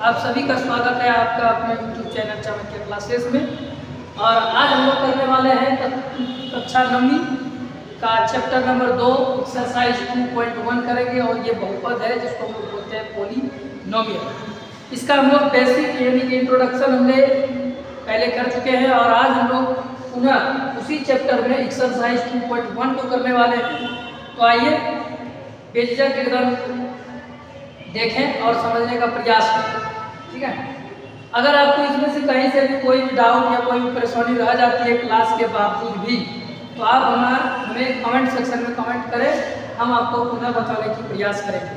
आप सभी का स्वागत है आपका अपने YouTube चैनल चाणक्य क्लासेस में। और आज हम लोग करने वाले हैं कक्षा 9वीं का चैप्टर नंबर 2 एक्सरसाइज 2.1 करेंगे। और ये बहुपद है जिसको हम लोग बोलते हैं पॉलिनोमियल। इसका हम लोग बेसिक यानी कि इंट्रोडक्शन हमने पहले कर चुके हैं और आज हम लोग पुनः उसी चैप्टर में एक्सरसाइज 2.1 को करने वाले हैं। तो आइए बेझिझक एकदम देखें और समझने का प्रयास करें, ठीक है। अगर आपको इसमें से कहीं से भी कोई भी डाउट या कोई भी परेशानी रह जाती है क्लास के बावजूद भी, तो आप हमें कमेंट सेक्शन में कमेंट करें, हम आपको पुनः बताने की प्रयास करेंगे।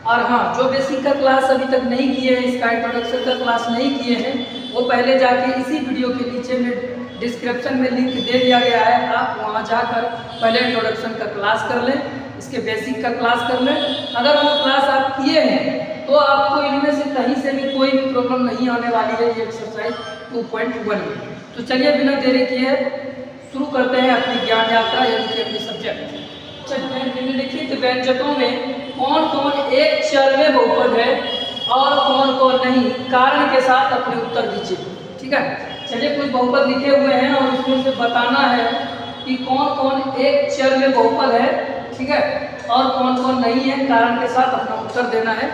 और हाँ, जो बेसिक का क्लास अभी तक नहीं किए हैं, इसका इंट्रोडक्शन का क्लास नहीं किए हैं, वो पहले जाके इसी वीडियो के नीचे में डिस्क्रिप्शन में लिंक दे दिया गया है, आप वहाँ जाकर पहले इंट्रोडक्शन का क्लास कर लें, इसके बेसिक का क्लास कर लें। अगर वो क्लास आप किए हैं तो आपको इनमें से कहीं से भी कोई भी प्रॉब्लम नहीं आने वाली है ये एक्सरसाइज 2.1 में। तो चलिए बिना देरी किए शुरू करते हैं अपनी ज्ञान यात्रा यानी कि अपनी सब्जेक्ट। चलिए देखिए कि व्यंजकों में कौन कौन एक चर में बहुपद है और कौन कौन नहीं, कारण के साथ अपने उत्तर दीजिए, ठीक है। चलिए कुछ बहुपद लिखे हुए हैं और इसमें से बताना है कि कौन कौन एक चर में बहुपद है, ठीक है, और कौन कौन नहीं है, कारण के साथ अपना उत्तर देना है।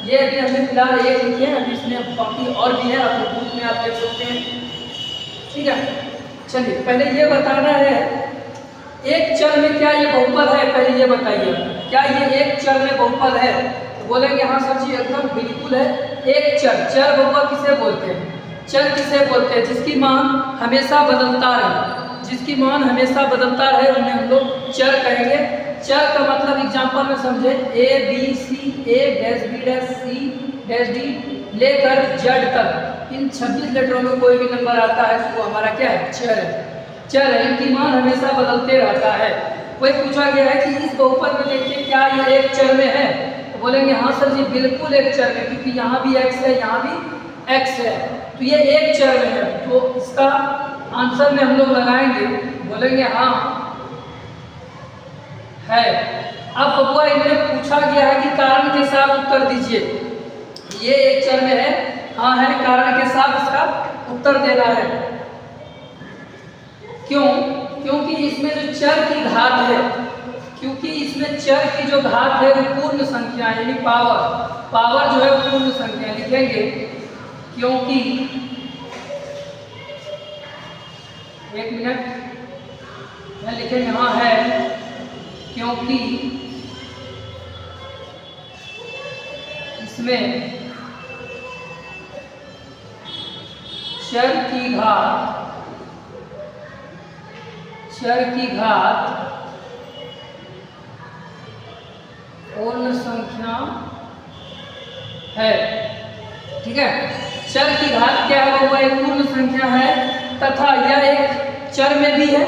ये अभी हमने फिलहाल एक लिखे हैं, अभी इसमें बाकी और भी है, अपने बुक में आप देख सकते हैं, ठीक है। चलिए पहले ये बताना है एक चर में क्या ये बहुपद है, पहले ये बताइए क्या ये एक चर में बहुपद है। तो बोलेंगे हाँ सर जी एकदम बिल्कुल है। एक चर बहुपद किसे बोलते हैं? चर किसे बोलते हैं जिसकी मान हमेशा बदलता रहे, जिसकी मान हमेशा बदलता रहे उन्हें हम लोग चर कहेंगे। चर का मतलब एग्जांपल में समझे A B C, A dash B dash C dash D लेकर जेड तक, इन 26 लेटरों में कोई भी नंबर आता है तो वो हमारा क्या है? चर है। चर है, इनकी मान हमेशा बदलते रहता है। कोई पूछा गया है कि इस बहुपद में देखिए क्या ये एक चर में है, तो बोलेंगे हाँ सर जी बिल्कुल एक चर में, क्योंकि यहाँ भी एक्स है यहाँ भी एक्स है, तो ये एक चर में है। तो इसका आंसर में हम लोग लगाएंगे, बोलेंगे हाँ है। अब बबुआ इन्हें पूछा गया है कि कारण के साथ उत्तर दीजिए, ये एक चर में है, हाँ है, कारण के साथ इसका उत्तर देना है। क्यों? क्योंकि इसमें जो चर की घात है, क्योंकि इसमें चर की जो घात है वो पूर्ण संख्या यानी पावर जो है पूर्ण संख्या लिखेंगे, क्योंकि एक मिनट मैं लिखेंगे हाँ है, क्योंकि इसमें चर की घात पूर्ण संख्या है, ठीक है। चर की घात क्या है? वो एक पूर्ण संख्या है तथा यह एक चर में भी है,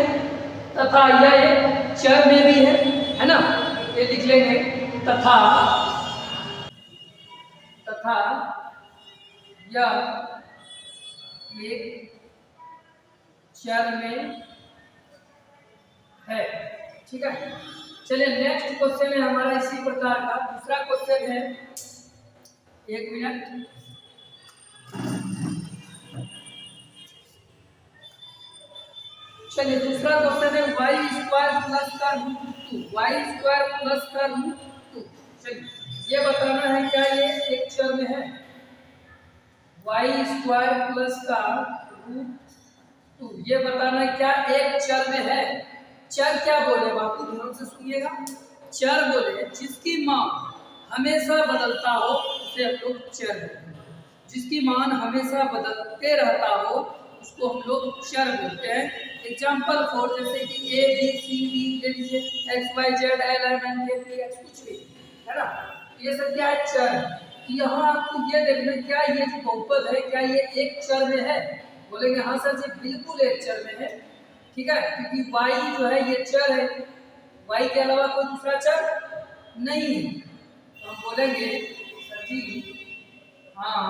तथा यह एक चर में भी है ना। ये लिख लेंगे तथा यह एक चर में है, ठीक है। चलिए नेक्स्ट क्वेश्चन है हमारा इसी प्रकार का दूसरा क्वेश्चन है, एक मिनट। चलिए दूसरा क्वेश्चन है वाई स्क्वायर प्लस का रूट 2, वाई स्क्वायर प्लस का रूट 2। चलिए ये बताना है क्या ये एक चर में है? वाई स्क्वायर प्लस का रूट 2 ये बताना है क्या एक चर में है? चर क्या बोले बापू, ध्यान से सुनिएगा। चर बोले जिसकी मान हमेशा बदलता हो उसे हम लोग चर बोलते हैं, जिसकी मान हमेशा बदलते रहता हो उसको हम लोग चर बोलते हैं। एग्जाम्पल फॉर जैसे कि ए बी सी डी ले लीजिए, X Y Z L M N K P X कुछ भी है ना, ये सब क्या है? चर। यहाँ आपको ये देखना क्या ये जो बहुपद है क्या ये एक चर में है? बोलेंगे हाँ सर जी बिल्कुल एक चर में है, ठीक है, क्योंकि y जो है ये चर है, y के अलावा कोई दूसरा चर नहीं है। तो हम बोलेंगे सर जी हाँ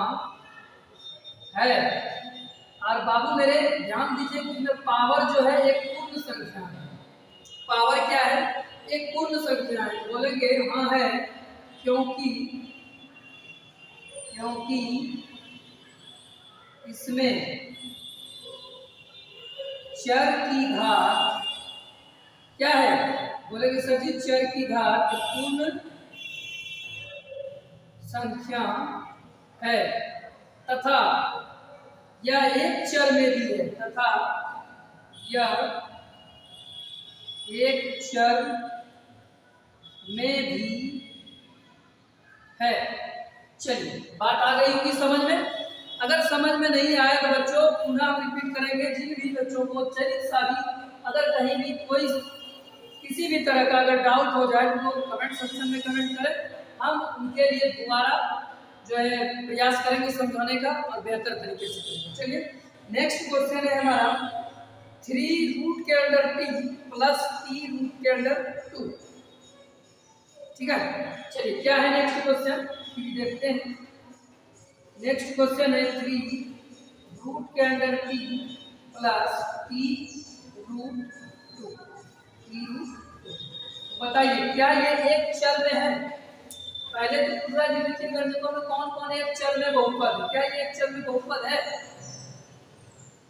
है। और बाबू मेरे ध्यान दीजिए कि इसमें पावर जो है एक पूर्ण संख्या है। पावर क्या है? एक पूर्ण संख्या है। बोलेंगे हाँ है, क्योंकि इसमें चर की घात क्या है? बोलेंगे सर जी चर की घात पूर्ण संख्या है तथा यह एक चर में भी है, तथा यह एक चर में भी है। चलिए बात आ गई होगी समझ में। अगर समझ में नहीं आया तो बच्चों पुनः हम रिपीट करेंगे। जिन भी बच्चों को चलित सा भी अगर कहीं भी कोई किसी भी तरह का अगर डाउट हो जाए तो वो कमेंट सेक्शन में कमेंट करें, हम उनके लिए दोबारा जो है प्रयास करेंगे समझाने का और बेहतर तरीके से करेंगे। चलिए नेक्स्ट क्वेश्चन है हमारा 3 रूट के under t plus t root के अंडर 2। ठीक है, चलिए क्या है नेक्स्ट क्वेश्चन देखते हैं। नेक्स्ट क्वेश्चन है 3 रूट के under t plus t root 2। बताइए क्या ये एक चर में है? पहले तो दूसरा ज्योमेट्रिक गणितों में कौन कौन एक चर में बहुपद है? क्या ये एक चर में बहुपद है?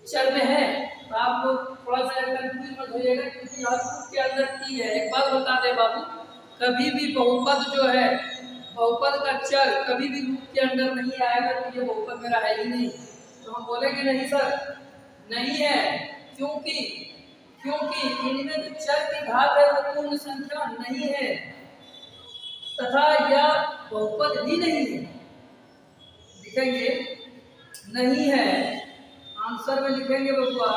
चर में है तो आप लोग थोड़ा सा कंफ्यूज मत होइएगा क्योंकि यहाँ रूट के अंदर t है। एक बात बता दे बाबू, कभी भी बहुपद जो है बहुपद का चर कभी भी रूट के अंदर नहीं आएगा तो ये बहुपद मेरा है ही नहीं। तो हम बोलेंगे नहीं सर नहीं है, क्योंकि इनमें जो चर की घात है वो पूर्ण संख्या नहीं है तथा यह बहुपद भी नहीं है। लिखेंगे नहीं है, आंसर में लिखेंगे बबुआ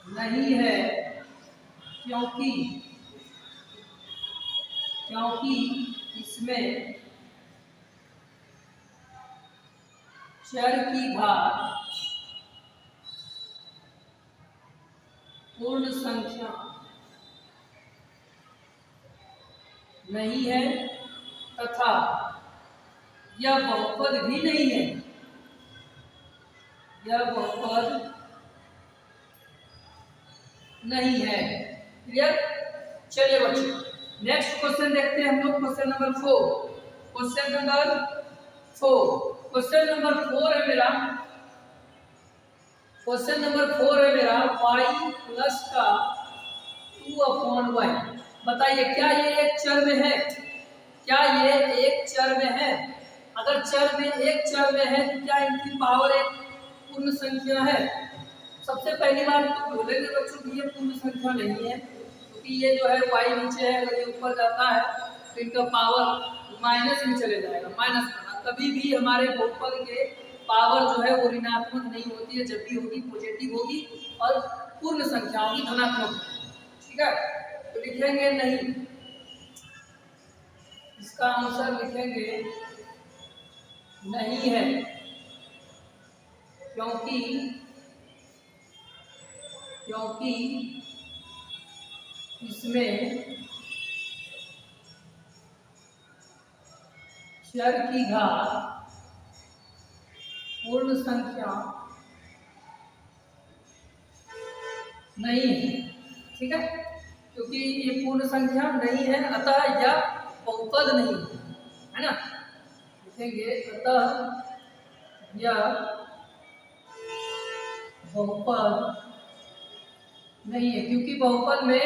नहीं है क्योंकि इसमें चर की घात पूर्ण संख्या नहीं है तथा यह बहुपद भी नहीं है। यह बहुपद नहीं है। क्लियर? चलिए बच्चों नेक्स्ट क्वेश्चन देखते हैं हम लोग। Question number 4। क्वेश्चन नंबर 4 है मेरा। क्वेश्चन नंबर 4 है मेरा y प्लस का 2/y। बताइए क्या ये एक चर में है? क्या ये एक चर में है? अगर चर में एक चर में है तो क्या इनकी पावर एक पूर्ण संख्या है? सबसे पहली बात तो बोलेंगे बच्चों कि ये पूर्ण संख्या नहीं है क्योंकि ये जो है y नीचे है, अगर ये ऊपर जाता है तो इनका पावर माइनस में चले जाएगा। माइनस करना कभी भी हमारे बहुपद के पावर जो है वो ऋणात्मक नहीं होती है, जब भी होगी पॉजिटिव होगी और पूर्ण संख्या होगी धनात्मक। ठीक है, तो लिखेंगे नहीं, इसका आंसर लिखेंगे नहीं है क्योंकि इसमें चर की घात पूर्ण संख्या नहीं है। ठीक है, क्योंकि ये पूर्ण संख्या नहीं है अतः यह बहुपद नहीं है ना। लिखेंगे अतः यह बहुपद नहीं है, क्योंकि बहुपद में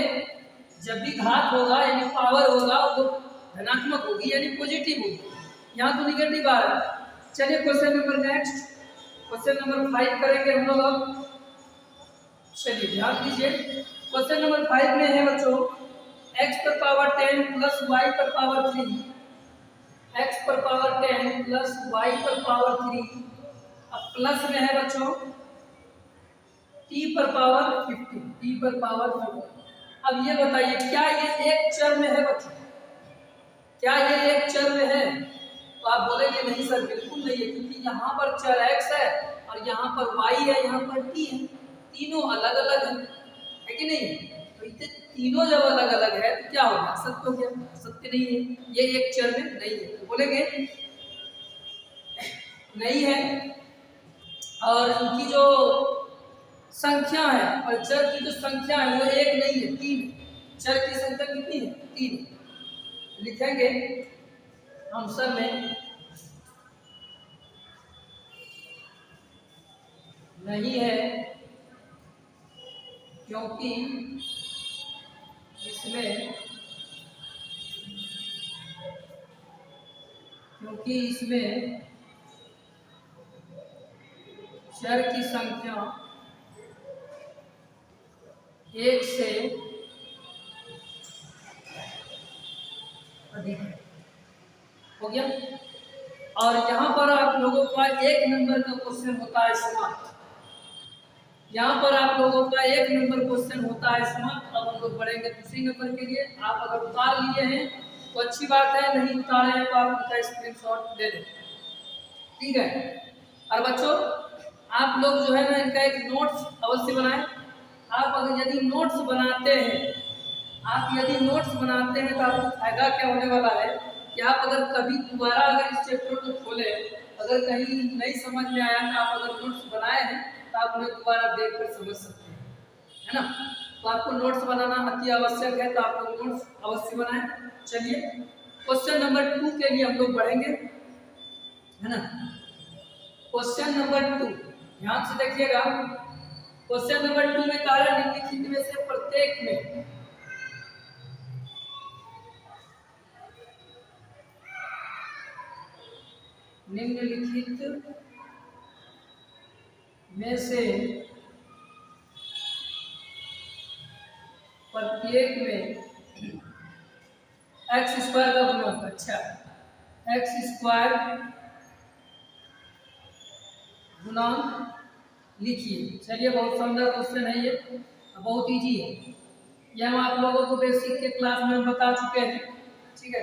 जब भी घात होगा यानी पावर होगा वो धनात्मक होगी यानी पॉजिटिव होगी। यहाँ तो निगेटिव आ रहा है। चलिए question number next question number 5 करेंगे हम लोग अब। चलिए ध्यान दीजिए, क्वेश्चन नंबर 5 में है बच्चों x पर पावर 10 प्लस y पर पावर 3। x पर पावर 10 प्लस y पर पावर 3। अब प्लस में है बच्चों t पर पावर 50। t पर पावर 50। अब ये बताइए क्या ये एक चर में है बच्चों? क्या ये एक चर में है? तो आप बोलेंगे नहीं सर बिल्कुल नहीं है, क्योंकि यहाँ पर चर x है और यहाँ पर y है, यहाँ पर t है। तीनों अलग अलग है कि नहीं? तो इतने तीनों जब अलग अलग है तो क्या होगा? सत्य हो गया। सत्य नहीं है, ये एक चर में नहीं है, तो बोलेंगे नहीं है। और इनकी जो संख्या है और चर की जो संख्या है वो एक नहीं है, 3। चर की संख्या कितनी है? 3। लिखेंगे आंसर में नहीं है, क्योंकि इसमें चर की संख्या 1 से अधिक है। हो गया। और यहाँ पर आप लोगों का 1 नंबर का क्वेश्चन होता है समाप्त। यहाँ पर आप लोगों का 1 नंबर क्वेश्चन होता है समाप्त। अब हम लोग बढ़ेंगे दूसरी नंबर के लिए। आप अगर उतार लिए हैं तो अच्छी बात है, नहीं उतारे हैं तो आप उनका स्क्रीनशॉट ले लें, ठीक है। और बच्चों आप लोग जो है ना इनका एक नोट्स अवश्य बनाएं। आप अगर यदि नोट्स बनाते हैं तो आपको फायदा क्या होने वाला है कि आप अगर कभी दोबारा अगर इस चैप्टर को खोले, अगर कहीं नहीं समझ में आया तो आप अगर नोट्स बनाए हैं तो आप उन्हें दोबारा देख कर समझ सकते हैं, है ना। तो आपको नोट्स बनाना अति आवश्यक है, तो आप लोग नोट्स अवश्य बनाएं। चलिए क्वेश्चन नंबर 2 के लिए हम लोग बढ़ेंगे, है ना। क्वेश्चन नंबर 2 ध्यान से देखिएगा। क्वेश्चन नंबर 2 में कहा है निम्नलिखित में से प्रत्येक में प्रत्येक में एक्स स्क्वायर का गुणक, अच्छा एक्स स्क्वायर गुणक लिखिए। चलिए बहुत सुंदर क्वेश्चन है ये, बहुत इजी है। ये हम आप लोगों को बेसिक के क्लास में बता चुके हैं, ठीक है।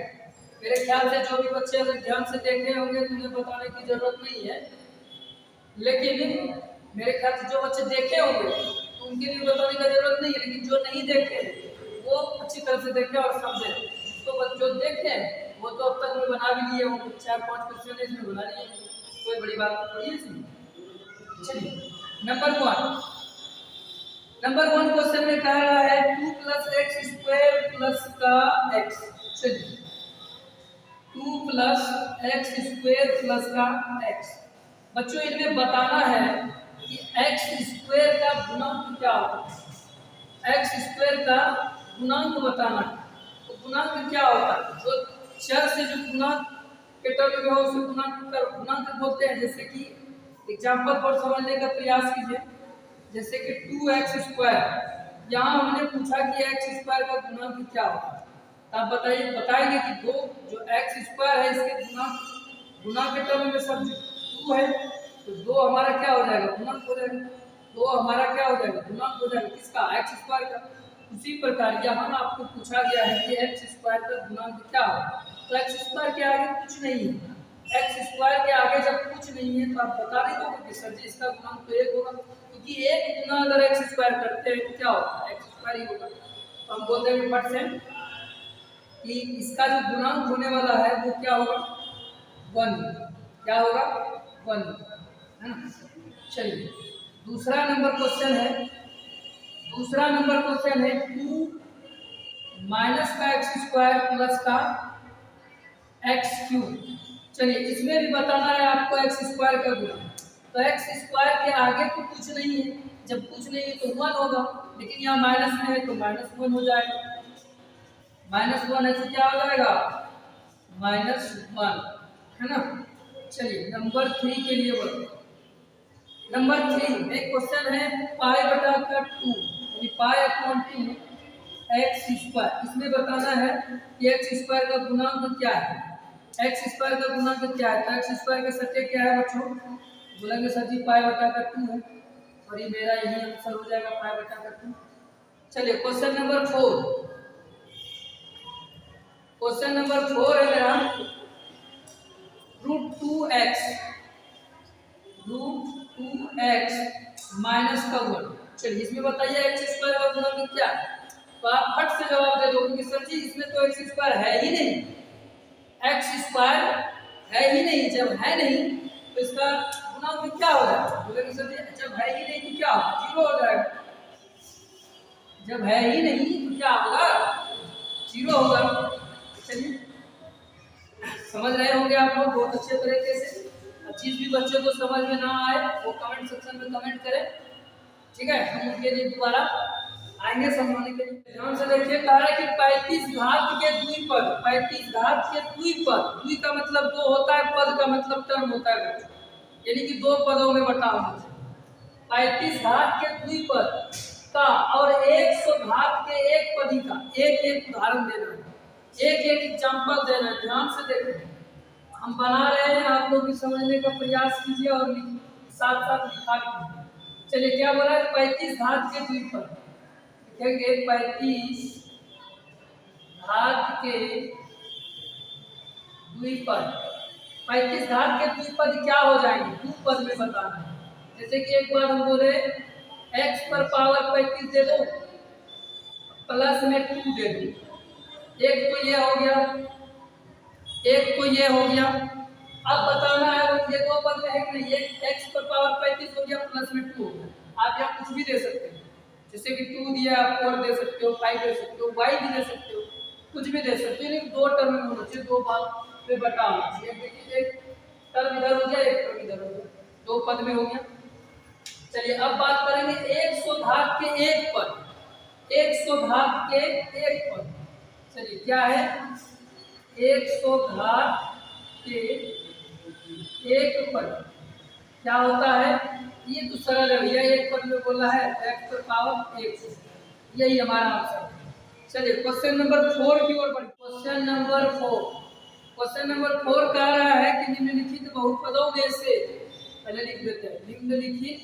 मेरे ख्याल से जो भी बच्चे अगर ध्यान से देखे होंगे तो उन्हें बताने की जरूरत नहीं है, लेकिन मेरे ख्याल से जो बच्चे देखे होंगे तो उनके लिए बताने की जरूरत नहीं है, लेकिन जो नहीं देखे वो अच्छी तरह से देखे और समझे। तो बच्चों देखे वो तो अब तक में बना भी लिए होंगे, 4-5 क्वेश्चन इसमें बना लिए, कोई बड़ी बात थोड़ी है इसमें। चलिए नंबर 1 क्वेश्चन में कह रहा है 2 + x² का x। चलिए 2 + x² का x। बच्चों इनमें बताना है कि x² का गुणक क्या होता है। x² का गुणक बताना है। तो गुणक क्या होता है? जो चर से जो गुणक के टर्म में हो उसे गुणक बोलते हैं। जैसे कि एग्जाम्पल पर समझने का प्रयास कीजिए, जैसे कि 2x²। यहाँ हमने पूछा कि x² का गुणक क्या होता है, आप बताएंगे कि दो जो x² है इसके गुणा के टर्म में सब 2 है, तो 2 हमारा क्या हो जाएगा? गुणक हो जाएगा। 2 हमारा क्या हो जाएगा? गुणक हो जाएगा। किसका? x² का। उसी प्रकार यहाँ आपको पूछा गया है कि x² का गुणक क्या होगा, तो x² के आगे कुछ नहीं है। x² के आगे जब कुछ नहीं है तो आप बता नहीं दोगे कि सर जी इसका गुणक तो 1 होगा, क्योंकि 1 गुना अगर x² करते हैं तो क्या होगा? x² ही होगा। तो हम बोलते हैं फट से कि इसका जो गुणांक होने वाला है वो क्या होगा? 1। क्या होगा? 1, है ना। चलिए दूसरा नंबर क्वेश्चन है 2 - का x² का x³। चलिए इसमें भी बताना है आपको x² का गुणा। तो x² के आगे तो कुछ नहीं है, जब कुछ नहीं है तो 1 होगा, लेकिन यहाँ माइनस में है तो -1 हो जाएगा। -1 है तो क्या हो जाएगा? -1, है ना। चलिए नंबर 3 के लिए बढ़ते हैं। नंबर 3 में क्वेश्चन है π/2 यानी π/2 x²। इसमें बताना है कि x² का गुणांक क्या है। x² का गुणांक क्या है? तो x² का सत्य क्या है बच्चों? बोलेंगे सर जी π/2 है, और ये मेरा यही आंसर हो जाएगा π/2। चलिए क्वेश्चन नंबर 4। क्वेश्चन नंबर 4 है मेरा √2x का गुणन। चलिए इसमें बताइए x² का गुणक क्या है। तो आप फट से जवाब दे दोगे कि सर जी इसमें तो x² है ही नहीं, x² है ही नहीं। जब है नहीं तो इसका गुणक क्या हो जाएगा? बोलेंगे सर जी जब है ही नहीं तो क्या होगा? 0 हो जाएगा। जब है ही नहीं तो क्या होगा? 0 होगा। चलिए समझ रहे होंगे आप लोग बहुत अच्छे तरीके से। चीज भी बच्चों को समझ में ना आए वो कमेंट सेक्शन में कमेंट करें, ठीक है। हम उनके लिए दोबारा आएंगे समझाने के लिए। ध्यान से देखिए, कह रहा है कि 35 घात के द्विपद, 35 घात के द्विपद, द्वि का मतलब दो होता है, पद का मतलब टर्म होता है, यानी कि दो पदों में बटा होना चाहिए। 35 घात के द्विपद का और 100 घात के एक पदी का एक एक उदाहरण देना है, एक एक एग्जाम्पल देना है। ध्यान से देखें, हम बना रहे हैं, आप लोग भी समझने का प्रयास कीजिए और साथ साथ लिखा कीजिए। चलिए, क्या बोला है? 35 घात के द्विपद, लिखेंगे 35 घात के द्विपद। 35 घात के द्विपद क्या हो जाएंगे? दो पद में बताना है। जैसे कि एक बार हम बोले x पर पावर 35 दे दो प्लस में 2 दे दो, एक तो ये हो गया, एक तो ये हो गया। अब बताना है ये दो पद में है कि नहीं, एक x पर पावर 35 हो गया प्लस में 2 हो गया। आप यहाँ कुछ भी दे सकते हैं, जैसे कि 2 दिया आप 4 दे सकते हो, 5 दे सकते हो, y भी दे सकते हो, कुछ भी दे सकते हो, लेकिन दो टर्म में होना चाहिए, दो बात पे बटा होना चाहिए। देखिए, एक टर्म इधर हो गया, एक टर्म इधर हो गया, दो पद में हो गया। चलिए, अब बात करेंगे 100 घात के एक पद, 100 घात के एक पद। चलिए, क्या है? 100 घात के एक पद क्या होता है? ये तो सरल है भैया, एक पद में बोला है x पर पावर 100, यही हमारा आंसर है। चलिए, क्वेश्चन नंबर 4 की ओर बढ़िए। क्वेश्चन नंबर 4, क्वेश्चन नंबर 4 कह रहा है कि निम्नलिखित बहुपदों में से, पहले लिख देते हैं, निम्नलिखित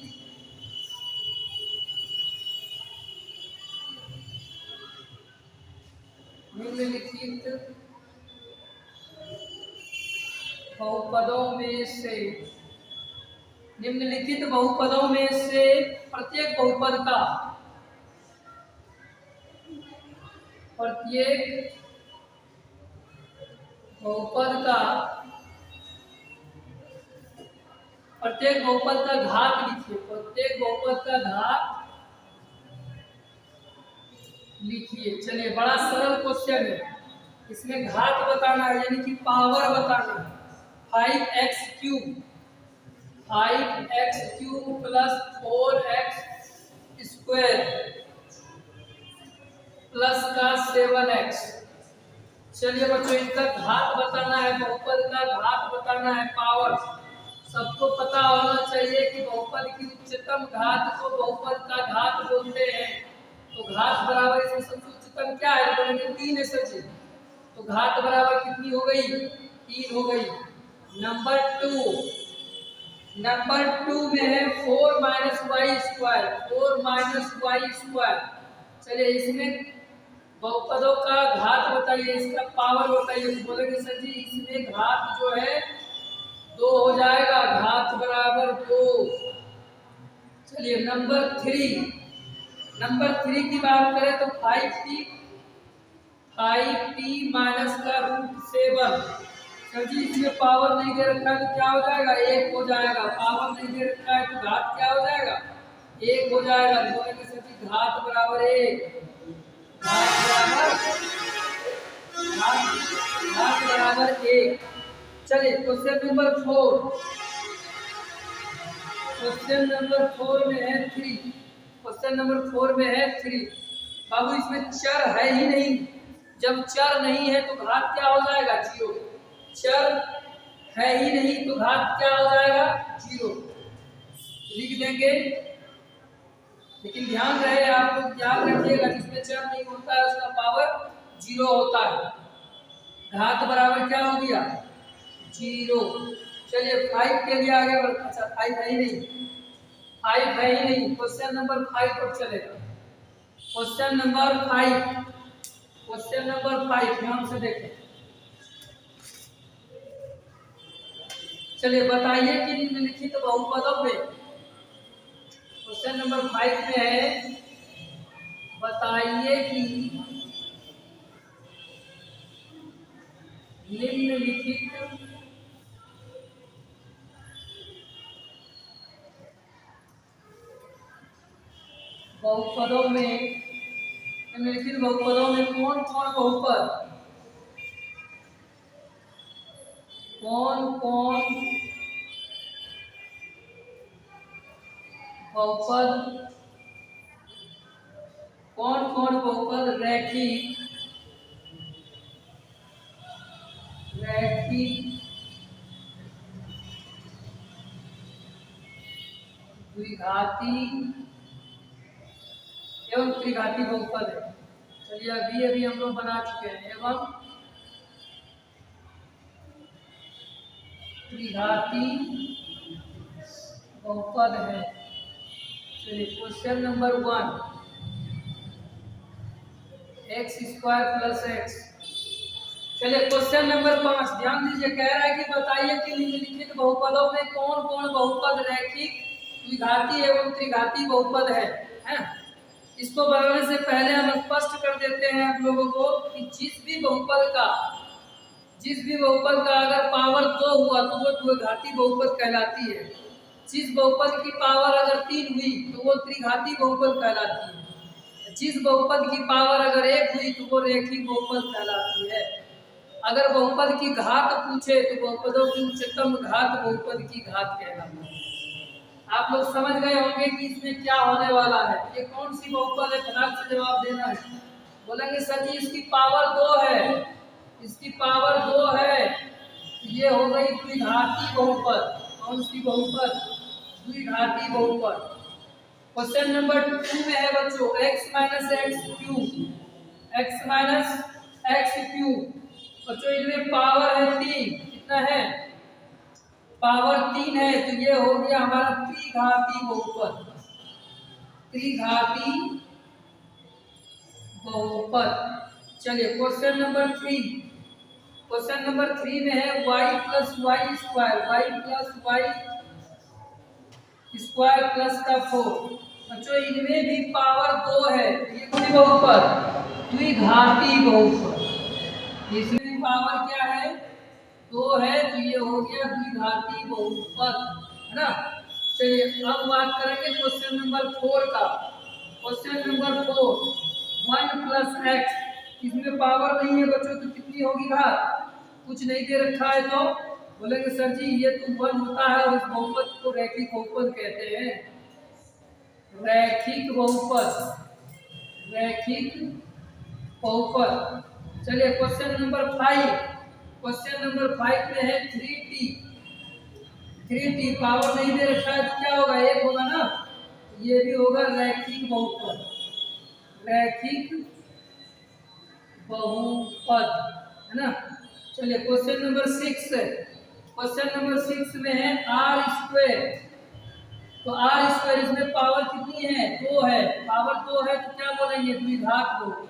बहुपदों में से, निम्नलिखित बहुपदों में से प्रत्येक बहुपद का, प्रत्येक बहुपद का, प्रत्येक बहुपद का घात लिखिए, प्रत्येक बहुपद का घात लिखिए। चलिए, बड़ा सरल क्वेश्चन है, इसमें घात बताना है, यानी कि पावर बताना है। 5x cube, 5x cube plus 4x square plus का 7x। चलिए बच्चों, इसका घात बताना है, बहुपद का घात बताना है, पावर। सबको पता होना चाहिए कि बहुपद की उच्चतम घात को बहुपद का घात बोलते हैं। तो घात बराबर, इसमें सबसे उच्चतम क्या है? बोलेंगे 3 है सर जी। तो घात बराबर कितनी हो गई? 3 हो गई। नंबर 2 में है 4 minus Y square, 4 minus Y square. चलिए, इसमें बहुपदों का घात बताइए, इसका पावर बताइए। तो बोलेंगे सर जी इसमें घात जो है 2 हो जाएगा, घात बराबर 2। चलिए, नंबर 3 की बात करें तो 5t माइनस का रूट 7। सर जी इसमें पावर नहीं दे रखा है तो क्या हो जाएगा? 1 हो जाएगा। पावर नहीं दे रखा है तो घात क्या हो जाएगा? 1 हो जाएगा। बोलेंगे सर जी घात बराबर 1, घात बराबर 1। चलिए, क्वेश्चन नंबर 4, क्वेश्चन नंबर 4 में है 3, क्वेश्चन नंबर 4 में है 3। बाबू इसमें चर है ही नहीं, जब चर नहीं है तो घात क्या हो जाएगा? 0। चर है ही नहीं तो घात क्या हो जाएगा? 0 लिख देंगे। लेकिन ध्यान रहे, आप लोग याद रखिएगा, जिसमें चर नहीं होता है उसका पावर 0 होता है। घात बराबर क्या हो गया? 0। चलिए, 5 के लिए आगे बढ़, अच्छा 5 है ही नहीं, 5 है ही नहीं। क्वेश्चन नंबर 5 पर चलेगा। क्वेश्चन नंबर 5, क्वेश्चन नंबर 5 ध्यान से देखें। चलिए, बताइए कि निम्नलिखित बहुपदों में, क्वेश्चन नंबर 5 में है, बताइए कि निम्नलिखित बहुपदों में, निम्नलिखित बहुपदों में कौन कौन बहुपद, कौन कौन बहुपद, कौन कौन बहुपद रैखिक रैखिक द्विघाती एवं त्रिघाती बहुपद है। चलिए अभी हम लोग बना चुके हैं। एवं त्रिघाती बहुपद है। चलिए question number 1, x square plus x. चलिए क्वेश्चन नंबर 5 ध्यान दीजिए, कह रहा है कि बताइए कि निम्नलिखित बहुपदों में कौन कौन बहुपद रैखिक द्विघाती एवं त्रिघाती बहुपद है? इसको बनाने से पहले हम स्पष्ट कर देते हैं आप लोगों को कि जिस भी बहुपद का अगर पावर 2 हुआ तो वो द्विघाती बहुपद कहलाती है। जिस बहुपद की पावर अगर 3 हुई तो वो त्रिघाती बहुपद कहलाती है। जिस बहुपद की पावर अगर 1 हुई तो वो रैखिक बहुपद कहलाती है। अगर बहुपद की घात पूछे तो बहुपदों की उच्चतम घात बहुपद की घात कहलाती है। आप लोग समझ गए होंगे कि इसमें क्या होने वाला है। ये कौन सी बहुपद है, फटाक से जवाब देना है। बोलेंगे सर जी इसकी पावर 2 है, इसकी पावर 2 है, ये हो गई द्विघाती बहुपद। कौन सी बहुपद? द्विघाती बहुपद। क्वेश्चन नंबर 2 में है बच्चों x minus x cube, x minus x cube. बच्चों इनमें पावर है 3, कितना है? पावर 3 है, तो ये हो गया हमारा त्रिघाती बहुपद। त्रिघाती बहुपद। चलिए क्वेश्चन नंबर 3, क्वेश्चन नंबर 3 में है y plus Y square, y plus Y square plus का 4। बच्चों इनमें भी पावर 2 है, ये कौन सी बहुपद? द्विघाती बहुपद। इसमें भी पावर क्या है? 2 है, तो ये हो गया द्विघाती बहुपद, है ना। चलिए अब बात करेंगे क्वेश्चन नंबर 4 का। Question number 4, 1 plus x. इसमें पावर नहीं है बच्चों, तो कितनी होगी घात? कुछ नहीं दे रखा है तो बोलेंगे सर जी ये तो 1 होता है और इस बहुपद को रैखिक बहुपद कहते हैं। रैखिक बहुपद, रैखिक बहुपद। चलिए क्वेश्चन नंबर 5, क्वेश्चन नंबर 5 में है 3t। 3t पावर नहीं दे रखा है तो क्या होगा? 1 होगा ना, ये भी होगा रैखिक बहुपद, रैखिक बहुपद, है ना। चलिए क्वेश्चन नंबर 6 है। क्वेश्चन नंबर 6 में है आर स्क्वायर। तो आर स्क्वायर, इसमें पावर कितनी है? 2 है। पावर 2 है तो क्या बोलेंगे? द्विघात बहुपद,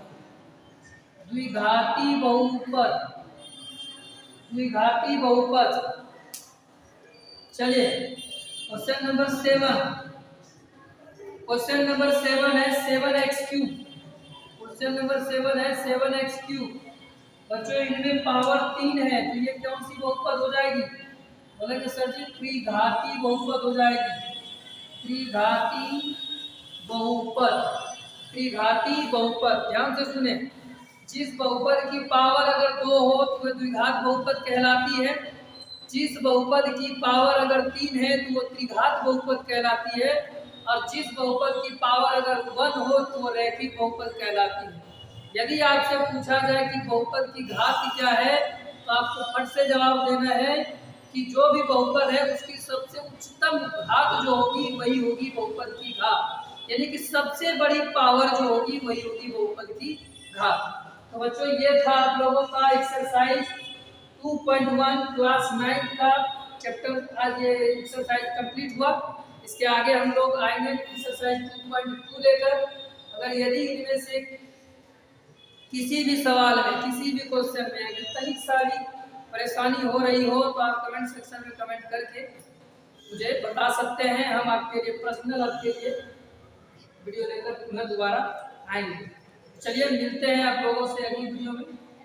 द्विघाती बहुपद, द्विघाती बहुपद। चलिए क्वेश्चन नंबर 7, क्वेश्चन नंबर 7 है 7x क्यूब। क्वेश्चन नंबर 7 है 7x क्यूब। बच्चों इनमें पावर 3 है, तो ये कौन सी बहुपद हो जाएगी? बोलेंगे सर जी त्रिघाती बहुपद हो जाएगी। त्रिघाती बहुपद, त्रिघाती बहुपद। ध्यान से सुने, जिस बहुपद की पावर अगर 2 हो तो वह द्विघात बहुपद कहलाती है। जिस बहुपद की पावर अगर 3 है तो वो त्रिघात बहुपद कहलाती है। और जिस बहुपद की पावर अगर 1 हो तो वो रैखिक बहुपद कहलाती है। यदि आपसे पूछा जाए कि बहुपद की घात क्या है तो आपको फट से जवाब देना है कि जो भी बहुपद है उसकी सबसे उच्चतम घात जो होगी वही होगी बहुपद की घात। यानी कि सबसे बड़ी पावर जो होगी वही होगी बहुपद की घात। तो बच्चों ये था आप लोगों का एक्सरसाइज 2.1 क्लास 9 का चैप्टर। आज ये एक्सरसाइज कंप्लीट हुआ। इसके आगे हम लोग आएंगे एक्सरसाइज 2.2 लेकर। अगर यदि इनमें से किसी भी सवाल में, किसी भी क्वेश्चन में अगर कहीं सारी परेशानी हो रही हो तो आप कमेंट सेक्शन में कमेंट करके मुझे बता सकते हैं। हम आपके लिए पर्सनल आपके लिए वीडियो लेकर पुनः दोबारा आएंगे। चलिए मिलते हैं आप लोगों से अगली वीडियो में,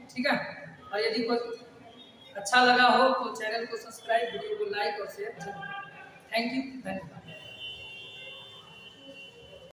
ठीक है। और यदि कोई अच्छा लगा हो तो चैनल को सब्सक्राइब, वीडियो को लाइक और शेयर जरूर। थैंक यू, धन्यवाद।